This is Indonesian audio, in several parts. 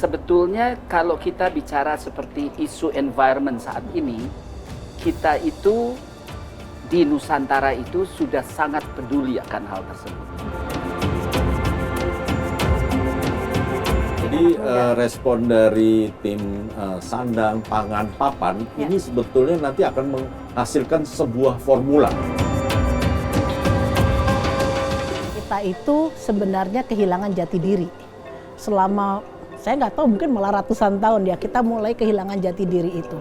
sebetulnya kalau kita bicara seperti isu environment saat ini, kita itu di Nusantara itu sudah sangat peduli akan hal tersebut. Jadi respon dari tim Sandang, Pangan, Papan ini sebetulnya nanti akan menghasilkan sebuah formula. Kita itu sebenarnya kehilangan jati diri. Selama, saya nggak tahu, mungkin malah ratusan tahun ya, kita mulai kehilangan jati diri itu.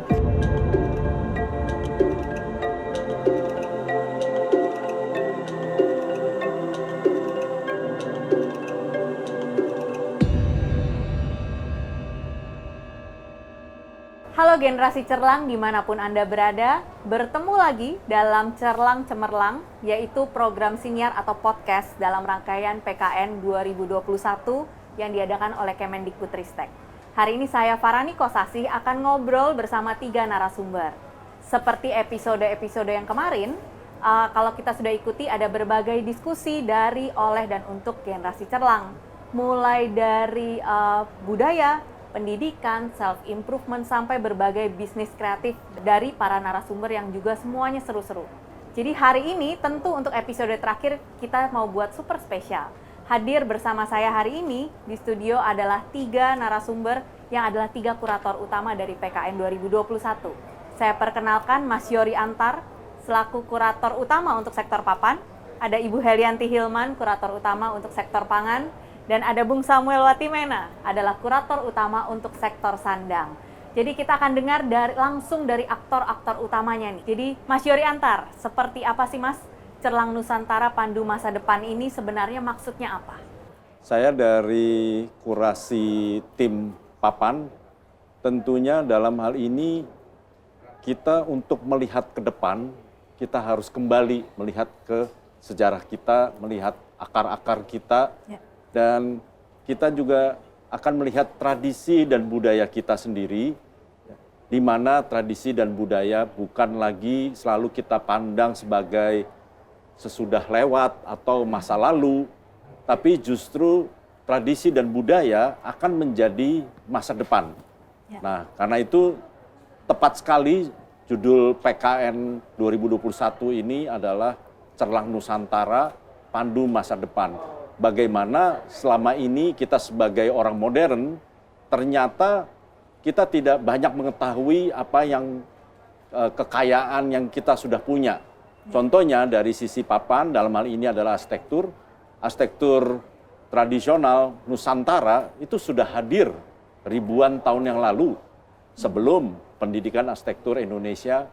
Halo generasi Cerlang dimanapun Anda berada, bertemu lagi dalam Cerlang Cemerlang, yaitu program siniar atau podcast dalam rangkaian PKN 2021 yang diadakan oleh Kemendikbudristek. Hari ini saya Farani Kosasih akan ngobrol bersama 3 narasumber. Seperti episode-episode yang kemarin, kalau kita sudah ikuti ada berbagai diskusi dari, oleh, dan untuk generasi Cerlang. Mulai dari budaya, pendidikan, self-improvement, sampai berbagai bisnis kreatif dari para narasumber yang juga semuanya seru-seru. Jadi hari ini tentu untuk episode terakhir kita mau buat super spesial. Hadir bersama saya hari ini di studio adalah 3 narasumber yang adalah 3 kurator utama dari PKN 2021. Saya perkenalkan Mas Yori Antar selaku kurator utama untuk sektor papan, ada Ibu Helianti Hilman, kurator utama untuk sektor pangan, dan ada Bung Samuel Watimena, adalah kurator utama untuk sektor sandang. Jadi kita akan dengar langsung dari aktor-aktor utamanya nih. Jadi Mas Yori Antar, seperti apa sih Mas Cerlang Nusantara Pandu Masa Depan ini sebenarnya maksudnya apa? Saya dari kurasi tim Papan, tentunya dalam hal ini kita untuk melihat ke depan, kita harus kembali melihat ke sejarah kita, melihat akar-akar kita, dan kita juga akan melihat tradisi dan budaya kita sendiri, di mana tradisi dan budaya bukan lagi selalu kita pandang sebagai sesudah lewat atau masa lalu, tapi justru tradisi dan budaya akan menjadi masa depan. Nah, karena itu tepat sekali judul PKN 2021 ini adalah Cerlang Nusantara Pandu Masa Depan. Bagaimana selama ini kita sebagai orang modern, ternyata kita tidak banyak mengetahui apa yang kekayaan yang kita sudah punya. Contohnya dari sisi papan, dalam hal ini adalah arsitektur tradisional Nusantara itu sudah hadir ribuan tahun yang lalu sebelum pendidikan arsitektur Indonesia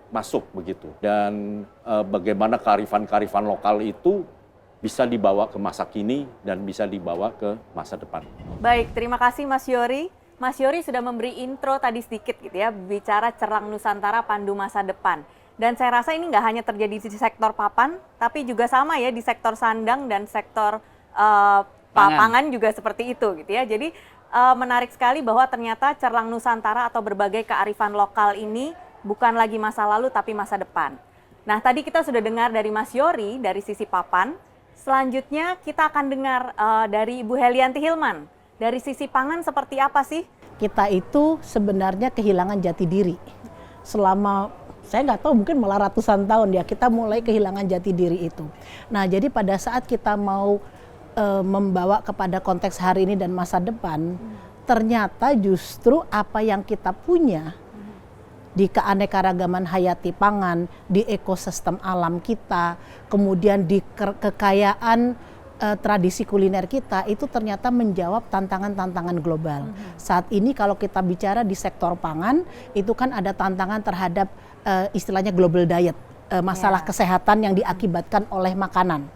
masuk begitu. Dan bagaimana kearifan-kearifan lokal itu bisa dibawa ke masa kini dan bisa dibawa ke masa depan. Baik, terima kasih Mas Yori. Mas Yori sudah memberi intro tadi sedikit gitu ya, bicara Cerlang Nusantara Pandu Masa Depan. Dan saya rasa ini nggak hanya terjadi di sektor papan, tapi juga sama ya di sektor sandang dan sektor pangan juga seperti itu gitu ya. Jadi menarik sekali bahwa ternyata Cerlang Nusantara atau berbagai kearifan lokal ini bukan lagi masa lalu tapi masa depan. Nah, tadi kita sudah dengar dari Mas Yori dari sisi papan. Selanjutnya kita akan dengar dari Ibu Helianti Hilman. Dari sisi pangan seperti apa sih? Kita itu sebenarnya kehilangan jati diri. Selama, saya nggak tahu, mungkin malah ratusan tahun ya, kita mulai kehilangan jati diri itu. Nah, jadi pada saat kita mau membawa kepada konteks hari ini dan masa depan, ternyata justru apa yang kita punya di keanekaragaman hayati pangan, di ekosistem alam kita, kemudian di kekayaan tradisi kuliner kita, itu ternyata menjawab tantangan-tantangan global. Saat ini kalau kita bicara di sektor pangan, itu kan ada tantangan terhadap istilahnya global diet, masalah kesehatan yang diakibatkan oleh makanan.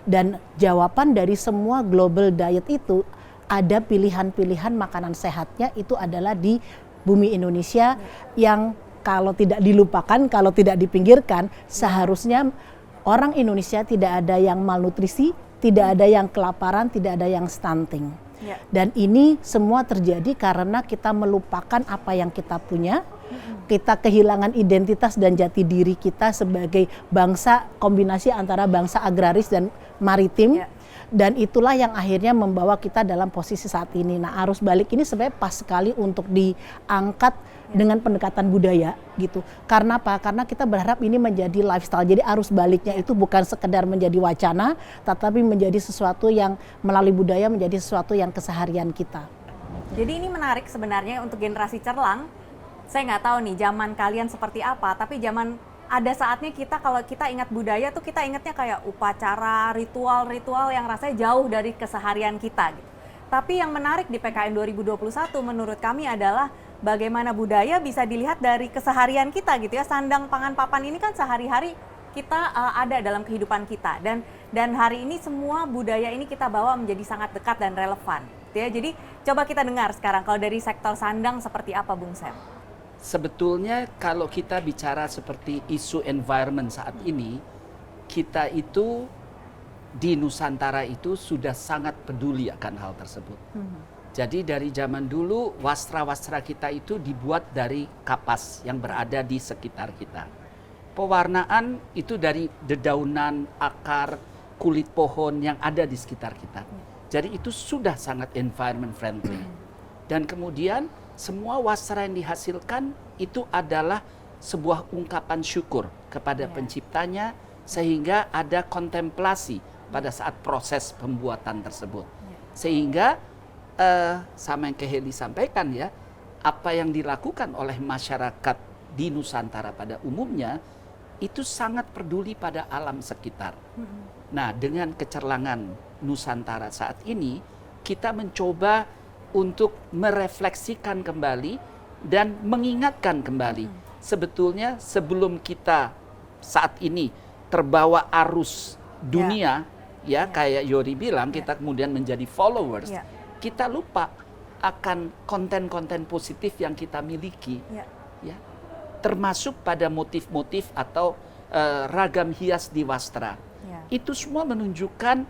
Dan jawaban dari semua global diet itu, ada pilihan-pilihan makanan sehatnya, itu adalah di bumi Indonesia yang kalau tidak dilupakan, kalau tidak dipinggirkan, seharusnya orang Indonesia tidak ada yang malnutrisi, tidak ada yang kelaparan, tidak ada yang stunting. Dan ini semua terjadi karena kita melupakan apa yang kita punya, Kita kehilangan identitas dan jati diri kita sebagai bangsa, kombinasi antara bangsa agraris dan maritim. Dan itulah yang akhirnya membawa kita dalam posisi saat ini. Nah, arus balik ini sebenarnya pas sekali untuk diangkat dengan pendekatan budaya gitu. Karena apa? Karena kita berharap ini menjadi lifestyle. Jadi arus baliknya itu bukan sekedar menjadi wacana, tetapi menjadi sesuatu yang melalui budaya menjadi sesuatu yang keseharian kita. Jadi ini menarik sebenarnya untuk generasi cerlang. Saya nggak tahu nih zaman kalian seperti apa, tapi ada saatnya kita kalau kita ingat budaya tuh kita ingatnya kayak upacara, ritual-ritual yang rasanya jauh dari keseharian kita gitu. Tapi yang menarik di PKN 2021 menurut kami adalah bagaimana budaya bisa dilihat dari keseharian kita gitu ya. Sandang pangan papan ini kan sehari-hari kita ada dalam kehidupan kita, dan hari ini semua budaya ini kita bawa menjadi sangat dekat dan relevan gitu ya. Jadi coba kita dengar sekarang kalau dari sektor sandang seperti apa Bung Sam? Sebetulnya kalau kita bicara seperti isu environment saat ini, kita itu di Nusantara itu sudah sangat peduli akan hal tersebut. Jadi dari zaman dulu wastra-wastra kita itu dibuat dari kapas yang berada di sekitar kita. Pewarnaan itu dari dedaunan, akar, kulit pohon yang ada di sekitar kita. Jadi itu sudah sangat environment friendly. Dan kemudian semua wastra yang dihasilkan itu adalah sebuah ungkapan syukur kepada penciptanya, sehingga ada kontemplasi pada saat proses pembuatan tersebut. Sehingga sama yang Heli sampaikan ya, apa yang dilakukan oleh masyarakat di Nusantara pada umumnya itu sangat peduli pada alam sekitar. Nah, dengan kecerlangan Nusantara saat ini, kita mencoba untuk merefleksikan kembali dan mengingatkan kembali. Sebetulnya sebelum kita saat ini terbawa arus dunia, kayak Yori bilang, kita kemudian menjadi followers, kita lupa akan konten-konten positif yang kita miliki, ya, termasuk pada motif-motif atau ragam hias di wastra. Itu semua menunjukkan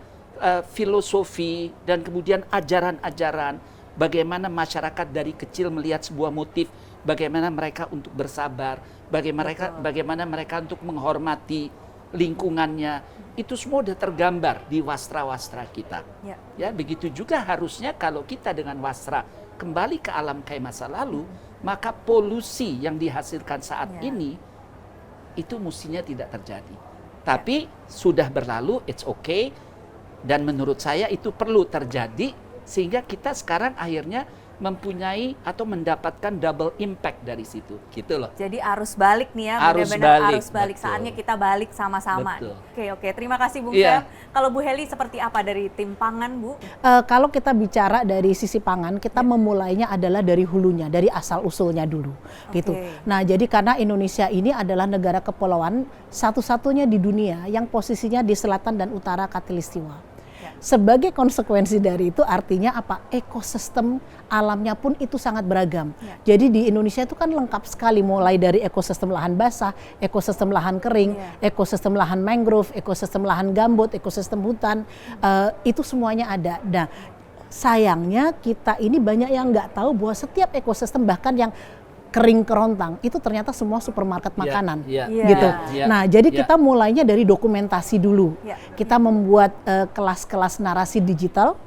filosofi dan kemudian ajaran-ajaran. Bagaimana masyarakat dari kecil melihat sebuah motif, bagaimana mereka untuk bersabar, bagaimana mereka untuk menghormati lingkungannya. Itu semua sudah tergambar di wastra-wastra kita. Ya, begitu juga harusnya kalau kita dengan wastra kembali ke alam kayak masa lalu, maka polusi yang dihasilkan saat ini itu mestinya tidak terjadi. Tapi sudah berlalu, it's okay. Dan menurut saya itu perlu terjadi, sehingga kita sekarang akhirnya mempunyai atau mendapatkan double impact dari situ, gitu loh. Jadi arus balik nih ya, benar-benar arus balik. Saatnya kita balik sama-sama. Oke, terima kasih Bung Sam. Kalau Bu Heli seperti apa dari tim pangan, Bu? Kalau kita bicara dari sisi pangan, kita memulainya adalah dari hulunya, dari asal usulnya dulu, gitu. Nah, jadi karena Indonesia ini adalah negara kepulauan satu-satunya di dunia yang posisinya di selatan dan utara Khatulistiwa. Sebagai konsekuensi dari itu artinya apa? Ekosistem alamnya pun itu sangat beragam. Jadi di Indonesia itu kan lengkap sekali, mulai dari ekosistem lahan basah, ekosistem lahan kering, ekosistem lahan mangrove, ekosistem lahan gambut, ekosistem hutan, itu semuanya ada. Nah, sayangnya kita ini banyak yang nggak tahu bahwa setiap ekosistem, bahkan yang kering kerontang, itu ternyata semua supermarket makanan, gitu. Nah, jadi kita mulainya dari dokumentasi dulu. Kita membuat kelas-kelas narasi digital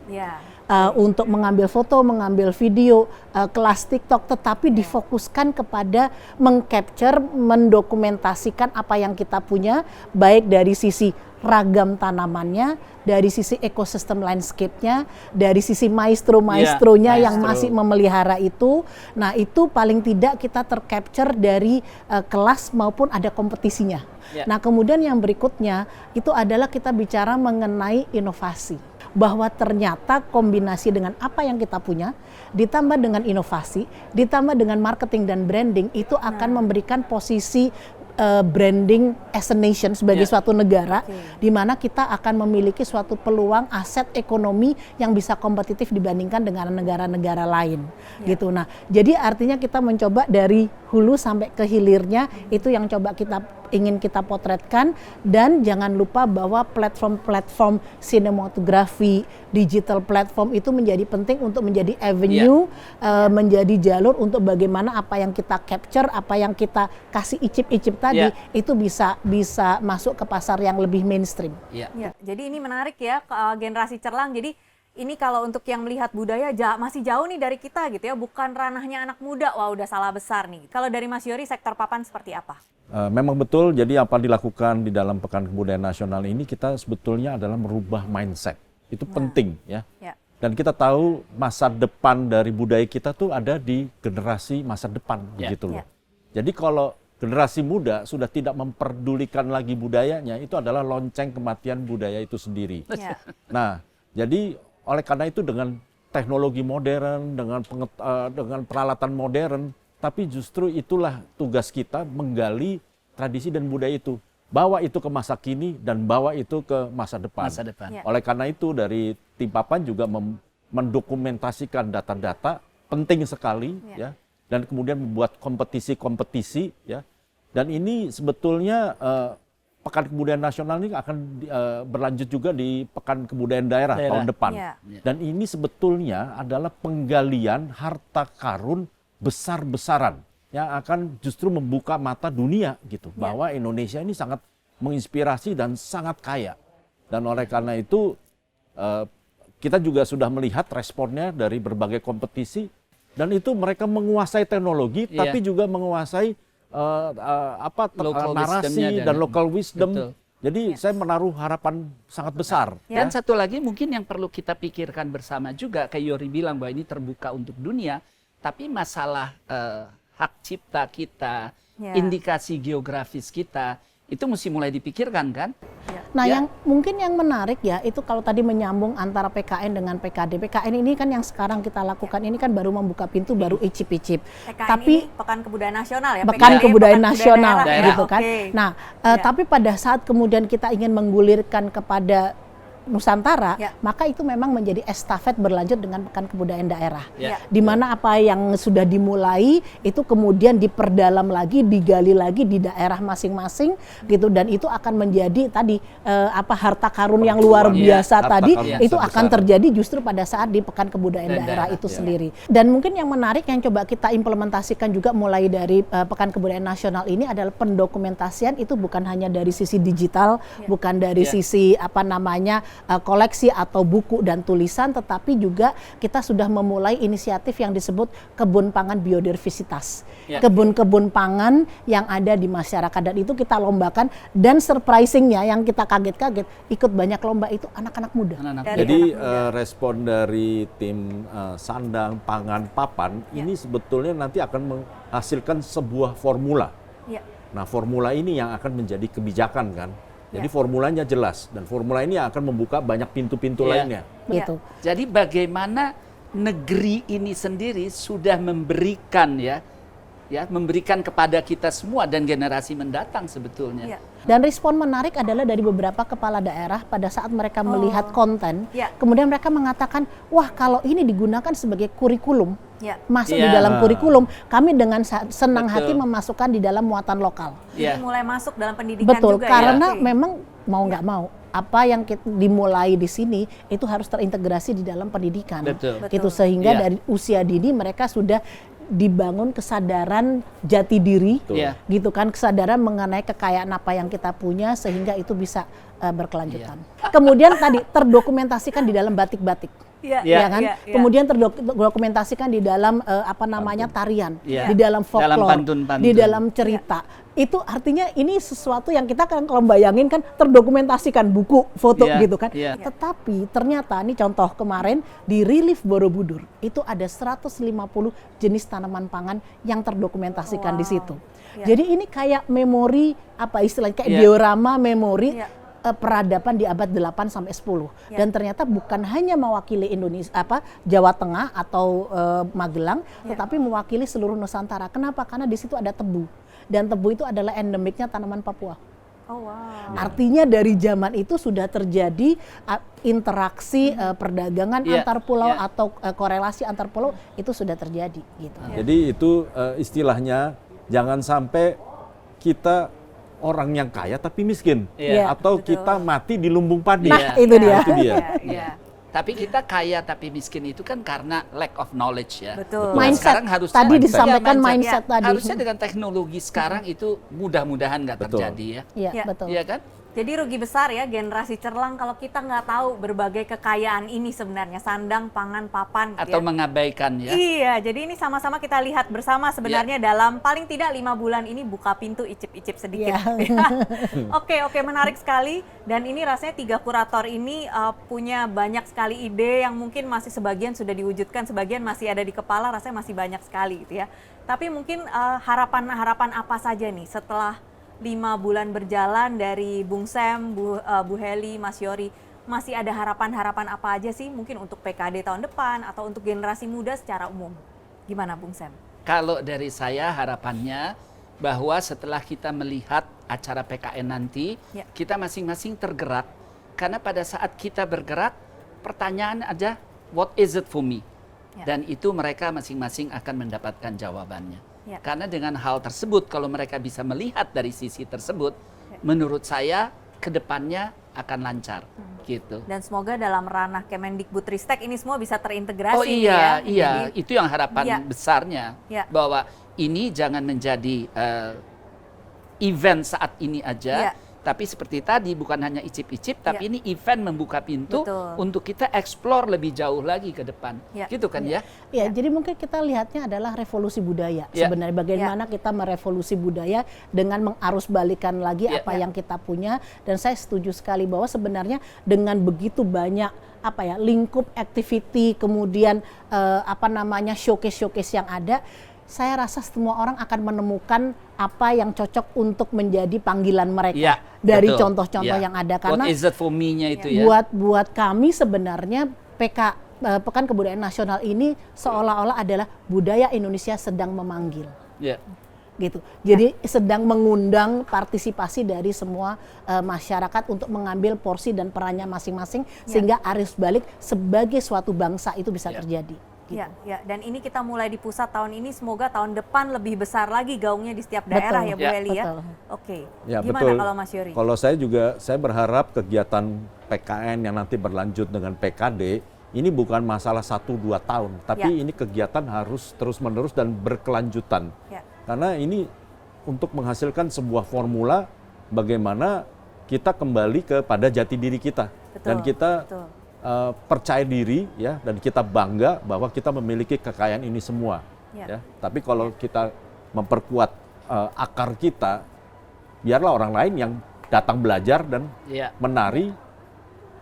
untuk mengambil foto, mengambil video, kelas TikTok, tetapi difokuskan kepada mengcapture, mendokumentasikan apa yang kita punya, baik dari sisi ragam tanamannya, dari sisi ekosistem landscape-nya, dari sisi maestro-maestronya yang masih memelihara itu. Nah, itu paling tidak kita tercapture dari kelas maupun ada kompetisinya. Nah, kemudian yang berikutnya itu adalah kita bicara mengenai inovasi. Bahwa ternyata kombinasi dengan apa yang kita punya, ditambah dengan inovasi, ditambah dengan marketing dan branding, itu akan memberikan posisi branding as a nation sebagai suatu negara, di mana kita akan memiliki suatu peluang aset ekonomi yang bisa kompetitif dibandingkan dengan negara-negara lain, gitu. Nah, jadi artinya kita mencoba dari hulu sampai ke hilirnya, itu yang coba ingin kita potretkan. Dan jangan lupa bahwa platform-platform sinematografi, digital platform itu menjadi penting untuk menjadi avenue, menjadi jalur untuk bagaimana apa yang kita capture, apa yang kita kasih icip-icip tadi, itu bisa masuk ke pasar yang lebih mainstream. Ya, jadi ini menarik ya, generasi cerlang. Jadi ini kalau untuk yang melihat budaya masih jauh nih dari kita gitu ya, bukan ranahnya anak muda. Wah, udah salah besar nih. Kalau dari Mas Yory, sektor papan seperti apa? Memang betul, jadi apa dilakukan di dalam Pekan Kebudayaan Nasional ini kita sebetulnya adalah merubah mindset. Itu penting ya. Dan kita tahu masa depan dari budaya kita tuh ada di generasi masa depan begitu loh. Jadi kalau generasi muda sudah tidak memperdulikan lagi budayanya, itu adalah lonceng kematian budaya itu sendiri. Nah, jadi oleh karena itu dengan teknologi modern, dengan peralatan modern, tapi justru itulah tugas kita menggali tradisi dan budaya itu. Bawa itu ke masa kini dan bawa itu ke masa depan. Oleh karena itu dari tim Papan juga mendokumentasikan data-data penting sekali ya, dan kemudian membuat kompetisi-kompetisi ya. Dan ini sebetulnya Pekan Kebudayaan Nasional ini akan berlanjut juga di Pekan Kebudayaan Daerah tahun depan. Dan ini sebetulnya adalah penggalian harta karun besar-besaran yang akan justru membuka mata dunia gitu, bahwa Indonesia ini sangat menginspirasi dan sangat kaya. Dan oleh karena itu kita juga sudah melihat responnya dari berbagai kompetisi, dan itu mereka menguasai teknologi tapi juga menguasai narasi dan local wisdom. Betul. Jadi saya menaruh harapan sangat besar. Dan satu lagi mungkin yang perlu kita pikirkan bersama juga, kayak Yory bilang bahwa ini terbuka untuk dunia, tapi masalah hak cipta kita, indikasi geografis kita, itu mesti mulai dipikirkan kan? Nah, yang mungkin yang menarik ya, itu kalau tadi menyambung antara PKN dengan PKD. PKN ini kan yang sekarang kita lakukan ini kan baru membuka pintu, baru icip-icip. Tapi ini Pekan Kebudayaan Nasional ya? Pekan Kebudayaan Nasional gitu kan. Okay. Nah, tapi pada saat kemudian kita ingin menggulirkan kepada Nusantara, maka itu memang menjadi estafet berlanjut dengan Pekan Kebudayaan Daerah. Di mana apa yang sudah dimulai itu kemudian diperdalam lagi, digali lagi di daerah masing-masing gitu, dan itu akan menjadi tadi harta karun yang luar biasa tadi itu akan terjadi justru pada saat di Pekan Kebudayaan Daerah itu sendiri. Dan mungkin yang menarik yang coba kita implementasikan juga mulai dari Pekan Kebudayaan Nasional ini adalah pendokumentasian itu bukan hanya dari sisi digital, bukan dari sisi koleksi atau buku dan tulisan, tetapi juga kita sudah memulai inisiatif yang disebut kebun pangan biodiversitas. Kebun-kebun pangan yang ada di masyarakat, dan itu kita lombakan, dan surprisingnya yang kita kaget-kaget ikut banyak lomba itu anak-anak muda. Jadi respon dari tim Sandang, Pangan, Papan ini sebetulnya nanti akan menghasilkan sebuah formula. Nah, formula ini yang akan menjadi kebijakan kan. Jadi formulanya jelas, dan formula ini akan membuka banyak pintu-pintu lainnya. Gitu. Jadi bagaimana negeri ini sendiri sudah memberikan memberikan kepada kita semua dan generasi mendatang sebetulnya. Dan respon menarik adalah dari beberapa kepala daerah pada saat mereka melihat konten, kemudian mereka mengatakan, wah kalau ini digunakan sebagai kurikulum, masuk di dalam kurikulum, kami dengan senang hati memasukkan di dalam muatan lokal. Jadi mulai masuk dalam pendidikan juga karena memang mau nggak mau, apa yang dimulai di sini itu harus terintegrasi di dalam pendidikan. Gitu, sehingga dari usia dini mereka sudah dibangun kesadaran jati diri, gitu kan, kesadaran mengenai kekayaan apa yang kita punya sehingga itu bisa berkelanjutan. Kemudian tadi terdokumentasikan di dalam batik-batik. Kemudian terdokumentasikan di dalam tarian, di dalam folklore, di dalam cerita. Itu artinya ini sesuatu yang kita kan kalau bayangin kan terdokumentasikan buku, foto gitu kan. Tetapi ternyata ini contoh kemarin di Relief Borobudur itu ada 150 jenis tanaman pangan yang terdokumentasikan di situ. Jadi ini kayak memori istilahnya kayak diorama memori peradaban di abad 8 sampai 10. Dan ternyata bukan hanya mewakili Indonesia Jawa Tengah atau Magelang, tetapi mewakili seluruh Nusantara. Kenapa? Karena di situ ada tebu. Dan tebu itu adalah endemiknya tanaman Papua. Artinya dari zaman itu sudah terjadi interaksi perdagangan antar pulau atau korelasi antar pulau itu sudah terjadi gitu. Jadi itu istilahnya Jangan sampai kita orang yang kaya tapi miskin. Iya. Atau Betul. kita mati di lumbung padi. Nah, itu dia. Itu dia. Iya. Tapi kita kaya tapi miskin itu kan karena lack of knowledge ya. Betul. Nah, Mindset. sekarang harus Tadi mindset. disampaikan Ya, mindset tadi. Harusnya dengan teknologi sekarang itu mudah-mudahan nggak Betul. terjadi ya. Iya, Ya. betul. Iya kan? Jadi rugi besar ya generasi cerlang kalau kita nggak tahu berbagai kekayaan ini sebenarnya, sandang, pangan, papan. gitu Atau ya. mengabaikan ya. Iya, jadi ini sama-sama kita lihat bersama sebenarnya dalam paling tidak 5 bulan ini buka pintu icip-icip sedikit. Iya. Oke, menarik sekali. Dan ini rasanya 3 kurator ini punya banyak sekali ide yang mungkin masih sebagian sudah diwujudkan, sebagian masih ada di kepala, rasanya masih banyak sekali gitu ya. Tapi mungkin harapan-harapan apa saja nih setelah 5 bulan berjalan dari Bung Sam, Bu Heli, Mas Yory, masih ada harapan-harapan apa aja sih mungkin untuk PKD tahun depan atau untuk generasi muda secara umum? Gimana Bung Sam? Kalau dari saya harapannya bahwa setelah kita melihat acara PKN nanti, Ya. kita masing-masing tergerak. Karena pada saat kita bergerak, pertanyaan aja, what is it for me? Ya. Dan itu mereka masing-masing akan mendapatkan jawabannya. Ya. Karena dengan hal tersebut, kalau mereka bisa melihat dari sisi tersebut, Ya. menurut saya ke depannya akan lancar. Gitu. Dan semoga dalam ranah Kemendikbudristek ini semua bisa terintegrasi. Oh nih iya, ya. iya, Jadi, itu yang harapan Iya. besarnya, Iya. bahwa ini jangan menjadi event saat ini aja, Iya. tapi seperti tadi bukan hanya icip-icip, tapi Iya. ini event membuka pintu Betul. untuk kita explore lebih jauh lagi ke depan, Iya. gitu kan ya? Ya, jadi mungkin kita lihatnya adalah revolusi budaya. Ya. Sebenarnya bagaimana kita merevolusi budaya dengan mengarusbalikan lagi Ya. apa yang kita punya. Dan saya setuju sekali bahwa sebenarnya dengan begitu banyak lingkup activity, kemudian showcase-showcase yang ada, saya rasa semua orang akan menemukan apa yang cocok untuk menjadi panggilan mereka Iya, dari betul. contoh-contoh Iya. yang ada. Karena What is it for me-nya itu ya? buat kami sebenarnya Pekan Kebudayaan Nasional ini seolah-olah adalah budaya Indonesia sedang memanggil, Ya. gitu. Jadi sedang mengundang partisipasi dari semua masyarakat untuk mengambil porsi dan perannya masing-masing sehingga arus balik sebagai suatu bangsa itu bisa Ya. terjadi. Gitu. Ya, dan ini kita mulai di pusat tahun ini, semoga tahun depan lebih besar lagi gaungnya di setiap daerah Betul. ya Bu Ya. Heli ya. Betul. Oke, Ya, gimana betul. kalau Mas Yory? Kalau saya berharap kegiatan PKN yang nanti berlanjut dengan PKD ini bukan masalah 1-2 tahun, tapi Ya. ini kegiatan harus terus-menerus dan berkelanjutan. Ya. Karena ini untuk menghasilkan sebuah formula bagaimana kita kembali kepada jati diri kita. Betul, Dan kita betul. percaya diri ya, dan kita bangga bahwa kita memiliki kekayaan ini semua. Ya. Ya. Tapi kalau kita memperkuat akar kita, biarlah orang lain yang datang belajar dan Ya. menari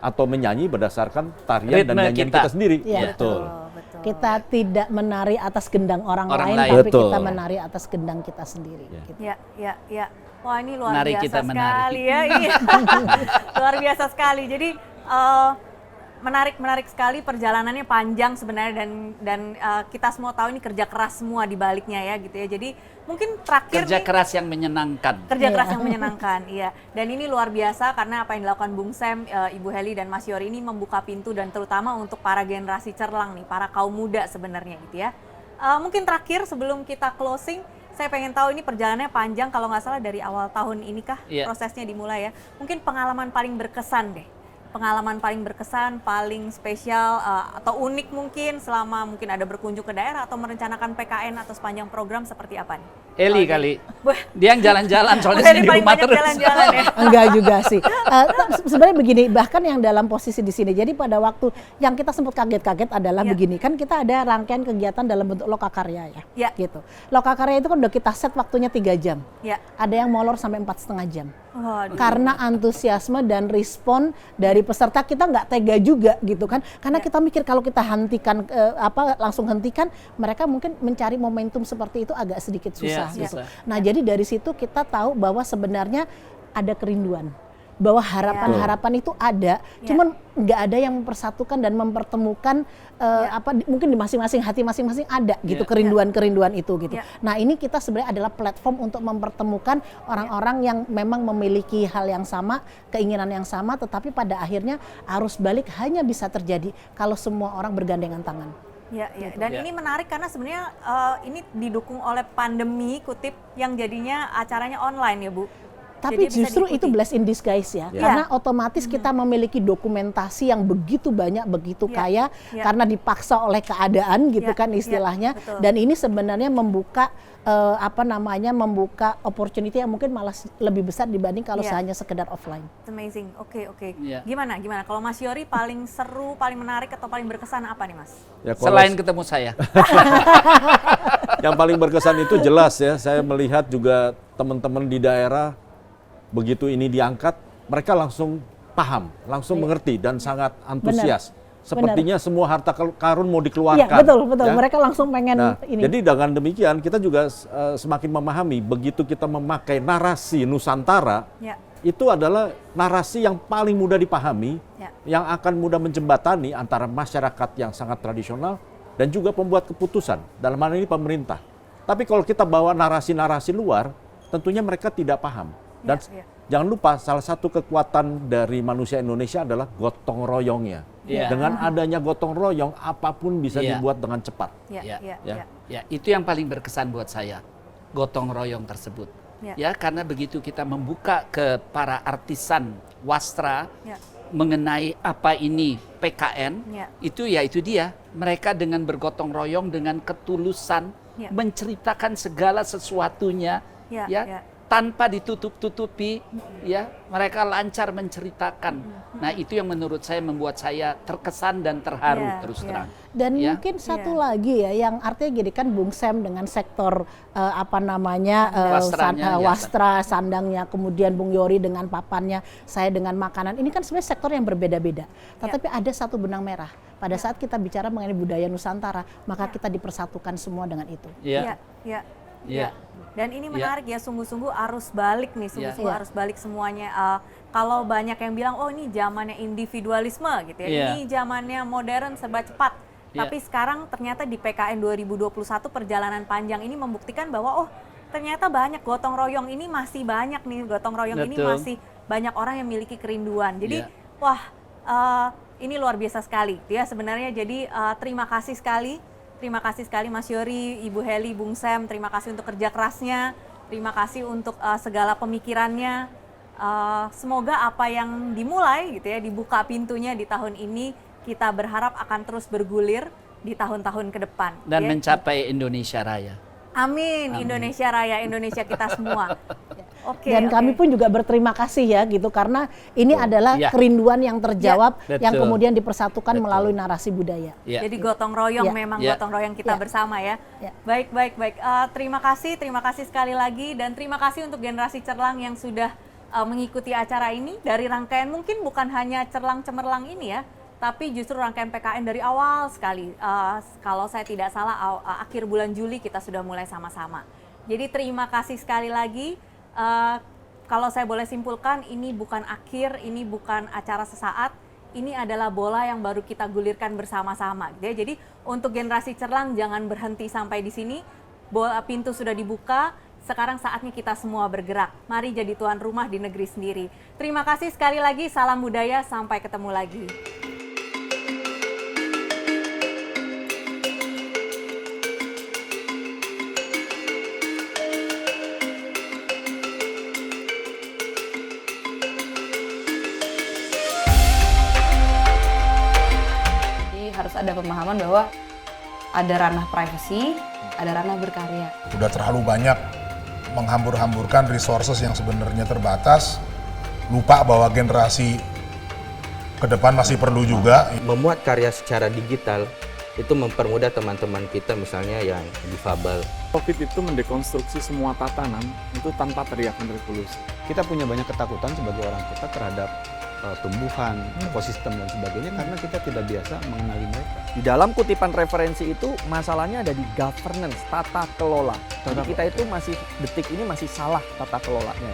atau menyanyi berdasarkan tarian dan Ritme nyanyian kita. kita sendiri. Iya. Betul. Betul. Kita tidak menari atas gendang orang Orang lain, lain. tapi Betul. kita menari atas gendang kita sendiri. Ya. Gitu. Ya. Wah, ini luar Menari biasa kita menari. sekali ya. Iya. Luar biasa sekali. Jadi menarik sekali, perjalanannya panjang sebenarnya, dan kita semua tahu ini kerja keras semua di baliknya ya gitu ya. Jadi mungkin terakhir Kerja nih, keras yang menyenangkan. kerja keras Iya. yang menyenangkan, iya. Dan ini luar biasa karena apa yang dilakukan Bung Sam, Ibu Heli dan Mas Yory ini membuka pintu, dan terutama untuk para generasi cerlang nih, para kaum muda sebenarnya gitu ya. Mungkin terakhir sebelum kita closing, saya pengen tahu ini perjalanannya panjang, kalau nggak salah dari awal tahun ini kah Iya. prosesnya dimulai ya. Mungkin pengalaman paling berkesan deh. Pengalaman paling berkesan, paling spesial atau unik mungkin selama mungkin ada berkunjung ke daerah atau merencanakan PKN atau sepanjang program seperti apa nih? Eli Kalau kali. Wah, Dia yang jalan-jalan soalnya Bu Heli di paling rumah banyak terus. jalan-jalan ya. Enggak juga sih. Sebenarnya begini, bahkan yang dalam posisi di sini. Jadi pada waktu yang kita sempat kaget-kaget adalah Ya. begini, kan kita ada rangkaian kegiatan dalam bentuk lokakarya ya. Ya. Gitu. Lokakarya itu kan udah kita set waktunya 3 jam. Ya. Ada yang molor sampai 4,5 jam. Waduh. Karena antusiasme dan respon dari peserta, kita nggak tega juga gitu kan. Karena kita mikir kalau kita hentikan langsung hentikan, mereka mungkin mencari momentum seperti itu agak sedikit susah Iya, gitu. susah. Nah, jadi dari situ kita tahu bahwa sebenarnya ada kerinduan. Bahwa harapan-harapan itu ada, cuman nggak ada yang mempersatukan dan mempertemukan mungkin di masing-masing hati masing-masing ada gitu kerinduan-kerinduan itu gitu. Nah, ini kita sebenarnya adalah platform untuk mempertemukan orang-orang yang memang memiliki hal yang sama, keinginan yang sama, tetapi pada akhirnya arus balik hanya bisa terjadi kalau semua orang bergandengan tangan. Ya, ya. Gitu. Dan Ya. ini menarik karena sebenarnya ini didukung oleh pandemi kutip yang jadinya acaranya online ya Bu. Tapi Jadi bisa justru diikuti. itu bless in disguise ya, Ya. karena otomatis kita memiliki dokumentasi yang begitu banyak, begitu Ya. kaya, Ya. karena dipaksa oleh keadaan gitu Ya. kan Ya. istilahnya. Betul. Dan ini sebenarnya membuka membuka opportunity yang mungkin malah lebih besar dibanding kalau Ya. hanya sekedar offline. It's amazing. Oke, oke. Ya. Gimana? Kalau Mas Yori paling seru, paling menarik atau paling berkesan apa nih Mas? Ya, kalau Selain ketemu saya. yang paling berkesan itu jelas ya, saya melihat juga teman-teman di daerah begitu ini diangkat, mereka langsung paham, langsung mengerti dan sangat antusias. Sepertinya semua harta karun mau dikeluarkan. Iya, betul. ya. Mereka langsung pengen Nah, ini. jadi dengan demikian kita juga semakin memahami begitu kita memakai narasi Nusantara, Ya. itu adalah narasi yang paling mudah dipahami, Ya. yang akan mudah menjembatani antara masyarakat yang sangat tradisional dan juga pembuat keputusan, dalam hal ini pemerintah. Tapi kalau kita bawa narasi-narasi luar, tentunya mereka tidak paham. Dan Ya, ya. jangan lupa salah satu kekuatan dari manusia Indonesia adalah gotong royongnya. Ya. Dengan adanya gotong royong, apapun bisa Ya. dibuat dengan cepat. Ya, Ya. ya, Ya. ya. Ya, itu yang paling berkesan buat saya, gotong royong tersebut. Ya. Ya, karena begitu kita membuka ke para artisan wastra Ya. mengenai apa ini PKN, Ya. itu dia. Mereka dengan bergotong royong, dengan ketulusan, Ya. menceritakan segala sesuatunya, Ya, ya, ya. tanpa ditutup-tutupi, ya, mereka lancar menceritakan. Nah, itu yang menurut saya membuat saya terkesan dan terharu Ya, terus ya. terang. Dan Ya. mungkin satu Iya. lagi ya, yang artinya gini kan Bung Sam dengan sektor Wastranya, ya. wastra, sandangnya, kemudian Bung Yori dengan papannya, saya dengan makanan. Ini kan sebenarnya sektor yang berbeda-beda. Tetapi ada satu benang merah. Pada saat kita bicara mengenai budaya Nusantara, maka kita dipersatukan semua dengan itu. Ya. Ya. Ya. Dan ini Ya. menarik ya, sungguh-sungguh arus balik nih, sungguh-sungguh Ya. arus balik semuanya. Kalau banyak yang bilang, oh ini zamannya individualisme gitu ya, Ya. ini zamannya modern serba cepat. Ya. Tapi sekarang ternyata di PKN 2021 perjalanan panjang ini membuktikan bahwa oh ternyata banyak gotong royong ini masih banyak nih, gotong royong ini Betul. masih banyak orang yang memiliki kerinduan. Jadi Ya. wah ini luar biasa sekali ya sebenarnya. Jadi terima kasih sekali. Terima kasih sekali Mas Yori, Ibu Heli, Bung Sam. Terima kasih untuk kerja kerasnya. Terima kasih untuk segala pemikirannya. Semoga apa yang dimulai gitu ya, dibuka pintunya di tahun ini, kita berharap akan terus bergulir di tahun-tahun ke depan. Dan ya. mencapai Indonesia Raya. Amin. Indonesia Raya, Indonesia kita semua. Oke. Dan kami pun juga berterima kasih ya gitu, karena ini adalah Ya. kerinduan yang terjawab, Ya. yang Betul. kemudian dipersatukan Betul. melalui narasi budaya. Ya. Jadi gotong royong Ya. memang Ya. gotong royong kita Ya. bersama ya. Ya. Baik. Terima kasih sekali lagi, dan terima kasih untuk generasi Cerlang yang sudah mengikuti acara ini dari rangkaian, mungkin bukan hanya Cerlang Cemerlang ini ya, tapi justru rangkaian PKN dari awal sekali. Kalau saya tidak salah akhir bulan Juli kita sudah mulai sama-sama. Jadi terima kasih sekali lagi. Kalau saya boleh simpulkan, ini bukan akhir, ini bukan acara sesaat, ini adalah bola yang baru kita gulirkan bersama-sama. Gitu ya. Jadi untuk generasi Cerlang jangan berhenti sampai di sini. Pintu sudah dibuka, sekarang saatnya kita semua bergerak. Mari jadi tuan rumah di negeri sendiri. Terima kasih sekali lagi, salam budaya, sampai ketemu lagi. Jadi harus ada pemahaman bahwa ada ranah privasi, ada ranah berkarya. Udah terlalu banyak menghambur-hamburkan resources yang sebenarnya terbatas, lupa bahwa generasi ke depan masih perlu juga. Memuat karya secara digital itu mempermudah teman-teman kita misalnya yang difabel. COVID itu mendekonstruksi semua tatanan itu tanpa teriakan revolusi. Kita punya banyak ketakutan sebagai orang kota terhadap tumbuhan, ekosistem dan sebagainya karena kita tidak biasa mengenali mereka. Di dalam kutipan referensi itu masalahnya ada di governance, tata kelola. Jadi kita itu masih detik ini masih salah tata kelolanya.